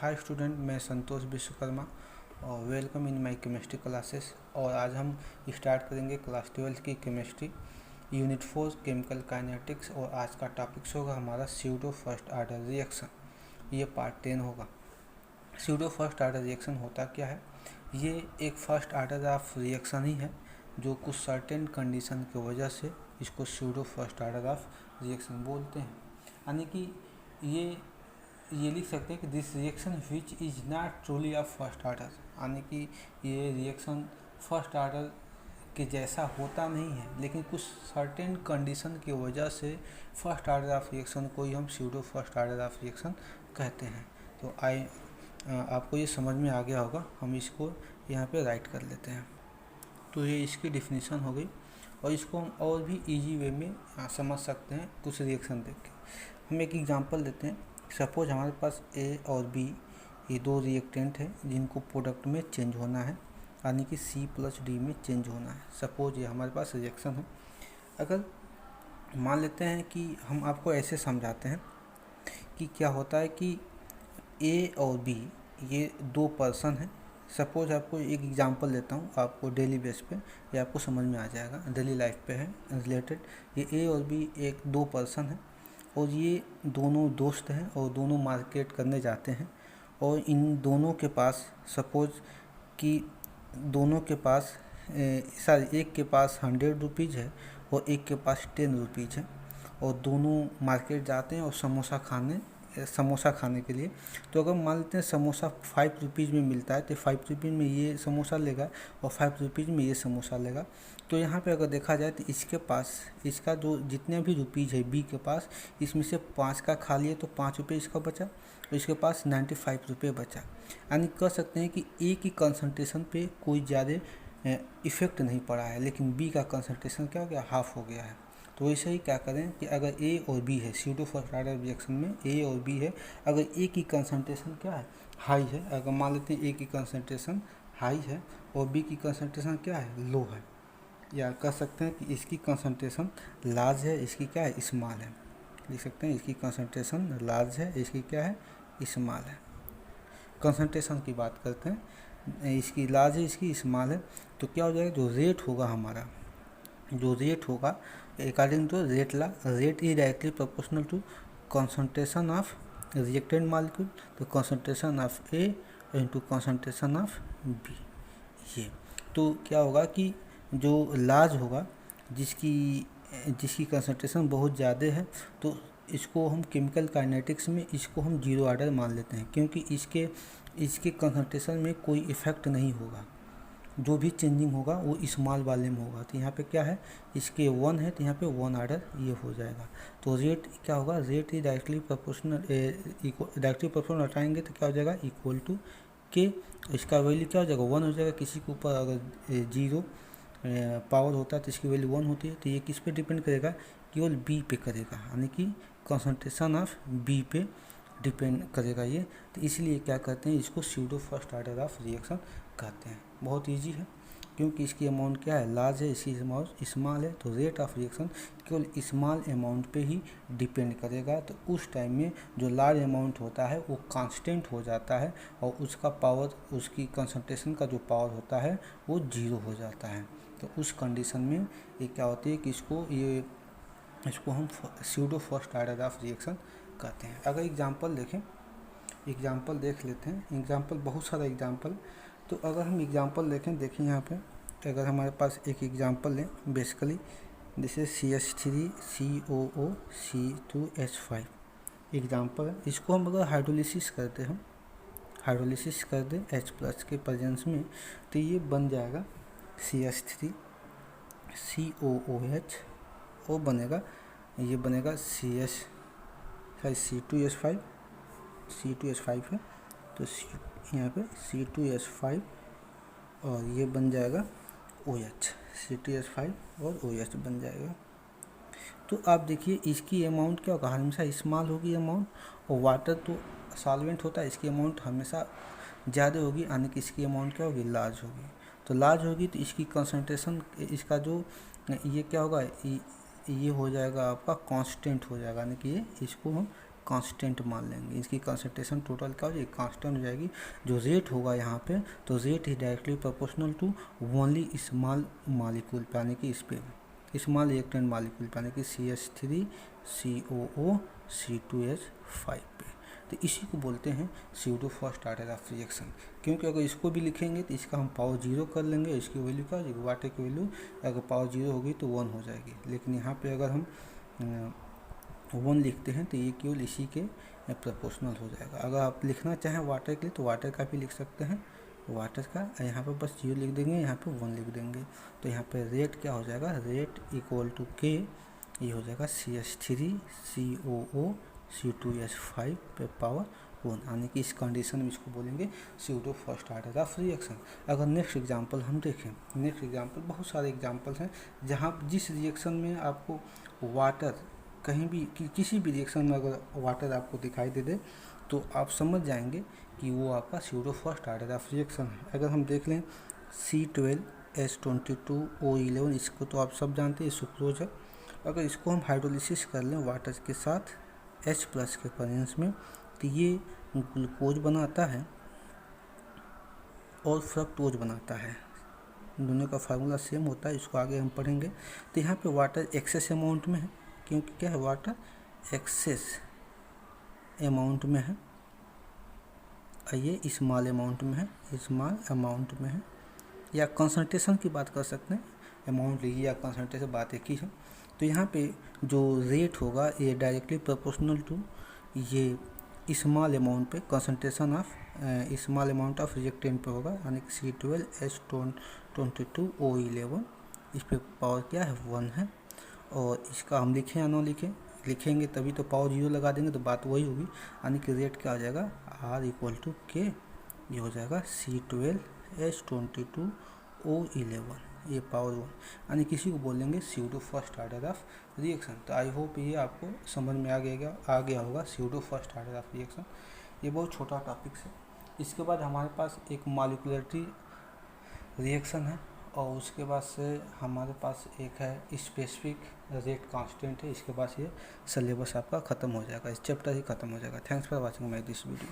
Hi student, मैं संतोष विश्वकर्मा और welcome in my chemistry classes. और आज हम स्टार्ट करेंगे क्लास 12 की केमिस्ट्री यूनिट 4 केमिकल काइनेटिक्स। और आज का टॉपिक्स होगा हमारा स्यूडो फर्स्ट आर्डर रिएक्शन। ये पार्ट 10 होगा। स्यूडो फर्स्ट आर्डर रिएक्शन होता क्या है? ये एक फर्स्ट आर्डर ऑफ रिएक्शन ही है जो कुछ सर्टेन कंडीशन की वजह से इसको pseudo first order of reaction बोलते हैं। यानी कि ये लिख सकते हैं कि this reaction which is not truly of first order, यानी कि ये रिएक्शन फर्स्ट आर्डर के जैसा होता नहीं है, लेकिन कुछ सर्टेन कंडीशन की वजह से फर्स्ट आर्डर ऑफ रिएक्शन को ही हम pseudo first order of reaction कहते हैं। तो आपको ये समझ में आ गया होगा। हम इसको यहाँ पे राइट कर लेते हैं। तो ये इसकी डिफिनीशन हो गई और इसको हम और भी इजी वे में समझ सकते हैं कुछ रिएक्शन देख के। हम एक एग्जांपल देते हैं। सपोज हमारे पास ए और बी ये दो रिएक्टेंट हैं जिनको प्रोडक्ट में चेंज होना है, यानी कि C+D में चेंज होना है। सपोज ये हमारे पास रिएक्शन है। अगर मान लेते हैं कि हम आपको ऐसे समझाते हैं कि क्या होता है कि ए और बी ये दो पर्सन हैं। सपोज आपको एक एग्जांपल देता हूँ, आपको डेली बेस पे ये आपको समझ में आ जाएगा, डेली लाइफ पे है रिलेटेड। ये ए और बी एक दो पर्सन है और ये दोनों दोस्त हैं और दोनों मार्केट करने जाते हैं। और इन दोनों के पास सपोज कि दोनों के पास एक के पास 100 रुपीज़ है और एक के पास 10 रुपीज़ है और दोनों मार्केट जाते हैं और समोसा खाने के लिए। तो अगर मान लेते हैं समोसा 5 रुपीज़ में मिलता है तो 5 रुपीज़ में ये समोसा लेगा और 5 रुपीज़ में ये समोसा लेगा। तो यहाँ पे अगर देखा जाए तो इसके पास इसका जो जितने भी रुपीज़ है बी के पास, इसमें से 5 का खा लिए तो 5 रुपये इसका बचा और इसके पास 95 रुपये बचा। यानी कह सकते हैं कि ए की कंसंट्रेशन पे कोई ज़्यादा इफ़ेक्ट नहीं पड़ा है, लेकिन बी का कंसंट्रेशन क्या हो गया, हाफ हो गया है। तो वैसे ही क्या करें कि अगर ए और बी है, स्यूडो फर्स्ट आर्डर रिएक्शन में ए और बी है, अगर ए की कंसंट्रेशन क्या है, हाई है। अगर मान लेते हैं ए की कंसंट्रेशन हाई है और बी की कंसंट्रेशन क्या है, लो है, या कह सकते हैं कि इसकी कंसंट्रेशन लार्ज है, इसकी क्या है, स्मॉल है। लिख सकते हैं इसकी कंसंट्रेशन लार्ज है, इसकी क्या है, स्मॉल है। कंसंट्रेशन की बात करते हैं, इसकी लार्ज है, इसकी स्मॉल है। तो क्या हो जाएगा, जो रेट होगा हमारा, जो रेट होगा according to rate law, rate is directly proportional to concentration of reactant molecule. तो concentration of A into concentration of B. ये तो क्या होगा कि जो लार्ज होगा, जिसकी कंसंट्रेशन बहुत ज़्यादा है, तो इसको हम केमिकल काइनेटिक्स में इसको हम जीरो ऑर्डर मान लेते हैं, क्योंकि इसके कंसंट्रेशन में कोई इफ़ेक्ट नहीं होगा। जो भी चेंजिंग होगा वो स्मॉल वाले में होगा। तो यहाँ पे क्या है, इसके 1 है तो यहाँ पे 1 ऑर्डर ये हो जाएगा। तो रेट क्या होगा, रेट इज डायरेक्टली प्रोपोर्शनल हटाएंगे तो क्या हो जाएगा, इक्वल टू के। इसका वैल्यू क्या हो जाएगा, 1 हो जाएगा। किसी के ऊपर अगर 0 पावर होता है तो इसकी वैल्यू 1 होती है। तो ये किस पे डिपेंड करेगा, केवल बी पे करेगा, यानी कि कंसंट्रेशन ऑफ बी पे डिपेंड करेगा ये। तो इसलिए क्या कहते हैं, इसको pseudo first order of reaction कहते हैं। बहुत इजी है क्योंकि इसकी अमाउंट क्या है, लार्ज है, इसकी अमाउंट स्मॉल है। तो रेट ऑफ रिएक्शन केवल स्मॉल अमाउंट पे ही डिपेंड करेगा। तो उस टाइम में जो लार्ज अमाउंट होता है वो कांस्टेंट हो जाता है और उसका पावर, उसकी कंसंट्रेशन का जो पावर होता है वो 0 हो जाता है। तो उस कंडीशन में ये क्या होती है कि इसको हम pseudo first order of reaction कहते हैं। अगर एग्जांपल देखें, एग्जांपल देख लेते हैं। एग्जांपल बहुत सारा एग्जांपल। तो अगर हम एग्जांपल देखें, देखिए यहाँ पे अगर हमारे पास एक एग्जांपल लें, बेसिकली जैसे CH3COO C2H5 एग्जांपल है। इसको हम अगर हाइड्रोलिसिस करते हैं, हाइड्रोलिसिस कर दें H+ के प्रेजेंस में, तो ये बन जाएगा CH3COOH वो बनेगा, ये बनेगा C2H5 है। तो यहाँ पे C2H5 और ये बन जाएगा OH, C2H5 और OH बन जाएगा। तो आप देखिए इसकी अमाउंट क्या होगा, हमेशा स्मॉल होगी अमाउंट, और वाटर तो सॉल्वेंट होता है, इसकी अमाउंट हमेशा ज़्यादा होगी, यानी कि इसकी अमाउंट क्या होगी, लार्ज होगी। तो लार्ज होगी तो इसकी कंसंट्रेशन, इसका जो ये क्या होगा, ये हो जाएगा आपका कांस्टेंट हो जाएगा, यानी कि ये इसको हम कांस्टेंट मान लेंगे। इसकी कंसंट्रेशन टोटल क्या हो जाएगी, कांस्टेंट हो जाएगी। जो रेट होगा यहाँ पे, तो rate is directly proportional to only small molecule पे, यानी कि इस पे स्मॉल रिएक्टेंट मॉलिक्यूल पे, यानी कि CH3 COO C2H5 पे। तो इसी को बोलते हैं pseudo first order of reaction, क्योंकि अगर इसको भी लिखेंगे तो इसका हम पावर 0 कर लेंगे, इसकी वैल्यू क्या हो जाएगी, वाटर की वैल्यू अगर पावर 0 होगी तो 1 हो जाएगी। लेकिन यहाँ पे अगर हम 1 लिखते हैं तो ये केवल इसी के प्रोपोर्शनल हो जाएगा। अगर आप लिखना चाहें वाटर के लिए तो वाटर का भी लिख सकते हैं, वाटर का यहाँ पर बस 0 लिख देंगे, यहाँ पे 1 लिख देंगे। तो यहाँ पे रेट क्या हो जाएगा, रेट इक्वल टू के, ये हो जाएगा CH3 COO C2H5 पे पावर 1, यानी कि इस कंडीशन में इसको बोलेंगे pseudo first order of reaction. अगर नेक्स्ट एग्जांपल हम देखें, नेक्स्ट एग्जांपल बहुत सारे एग्जांपल्स हैं जहाँ जिस रिएक्शन में आपको वाटर कहीं भी किसी भी रिएक्शन में अगर वाटर आपको दिखाई दे दे तो आप समझ जाएंगे कि वो आपका pseudo first order of reaction है। अगर हम देख लें C12H22O11, इसको तो आप सब जानते हैं, सुक्रोज है। अगर इसको हम हाइड्रोलिसिस कर लें वाटर के साथ H+ के प्रेजेंस में, तो ये ग्लूकोज बनाता है और फ्रक्टोज बनाता है। दोनों का फार्मूला सेम होता है, इसको आगे हम पढ़ेंगे। तो यहाँ पे वाटर एक्सेस अमाउंट में है, क्योंकि क्या है, वाटर एक्सेस अमाउंट में है, ये स्मॉल अमाउंट में है, स्मॉल अमाउंट में है। या कंसंट्रेशन की बात कर सकते हैं, अमाउंट लीजिए या कंसंट्रेशन, बात एक ही है। तो यहाँ पे जो रेट होगा ये डायरेक्टली प्रोपोर्शनल टू ये स्मॉल अमाउंट पे concentration of small amount of reactant पे होगा, यानी कि C12H22O11। इस पे पावर क्या है, 1 है। और इसका हम लिखें या ना लिखें, लिखेंगे तभी तो पावर 0 लगा देंगे तो बात वही होगी, यानी कि रेट क्या हो जाएगा, R इक्वल टू के, ये हो जाएगा C12H22O11, ये पावर 1, यानी किसी को बोलेंगे pseudo first order of reaction. तो आई होप ये आपको समझ में आ गया होगा pseudo first order of reaction. ये बहुत छोटा टॉपिक है। इसके बाद हमारे पास एक मॉलिक्यूलरिटी रिएक्शन है, और उसके बाद से हमारे पास एक है स्पेसिफिक रेट कांस्टेंट है। इसके बाद ये सिलेबस आपका ख़त्म हो जाएगा, इस चैप्टर ही ख़त्म हो जाएगा। Thanks for watching my this video.